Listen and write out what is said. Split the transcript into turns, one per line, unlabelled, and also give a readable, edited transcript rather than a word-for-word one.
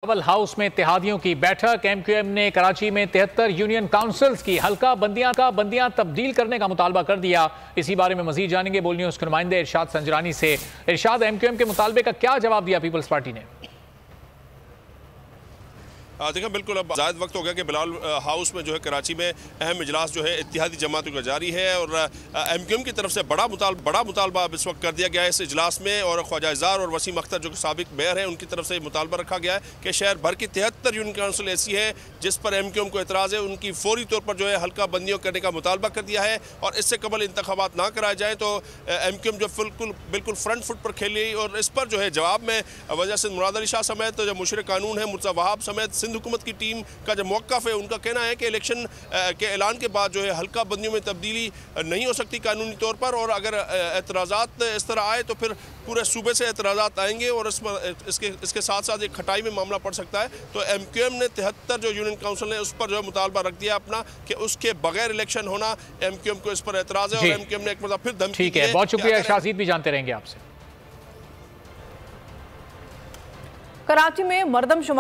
Oval house में इत्तेहादियों की बैठक। एमक्यूएम ने कराची में 73 यूनियन काउंसिल्स की हल्का बंदियां तब्दील करने का मुतालबा कर दिया। इसी बारे में मजीद जानेंगे बोल न्यूज के नुमाइंदे इरशाद संजरानी से। इरशाद, एमक्यूएम के मुतालबे का क्या जवाब दिया पीपल्स पार्टी ने?
देखिए, बिल्कुल अब ज़्यादा वक्त हो गया कि बिलाल हाउस में जो है कराची में अहम इजलास जो है इत्तेहादी जमातों का जारी है और एमक्यूएम की तरफ से बड़ा मुतालबा अब इस वक्त कर दिया गया है इस इजलास में। और ख्वाजा इज़हार और वसीम अख्तर जो कि साबिक मेयर हैं उनकी तरफ से मुतालबा रखा गया है कि शहर भर की 73 यूनियन काउंसिल ऐसी है जिस पर एमक्यूएम को एतराज़ है, उनकी फौरी तौर पर जो है हल्का बंदियों करने का मुतालबा कर दिया है और इससे कबल इंतखाबात ना कराए जाएँ तो एमक्यूएम जो बिल्कुल फ्रंट फुट पर खेली। और इस पर जो है जवाब में वजह से मुराद अली शाह समेत जो मुशर कानून है मुर्तज़ा वहाब समेत सिंध हुकूमत की टीम का जो मौक़िफ़ है, उनका कहना है कि इलेक्शन के ऐलान के बाद जो है हल्का बंदियों में तब्दीली नहीं हो सकती कानूनी तौर पर, और अगर एतराज़ात इस तरह आए तो फिर पूरे सूबे से एतराज़ात आएंगे और इसके साथ साथ एक खटाई में मामला पड़ सकता है। तो एमक्यूएम ने 73 जो यूनियन काउंसिल है उस पर जो है मुतालबा रख दिया अपना कि उसके बगैर इलेक्शन होना, एमक्यूएम को इस पर एतराज़ है और एमक्यूएम ने एक मतलब फिर धमकी दी है।
ठीक है, बहुत शुक्रिया शाजिद, भी जानते रहेंगे आपसे।
कराची में मर्दमशुमार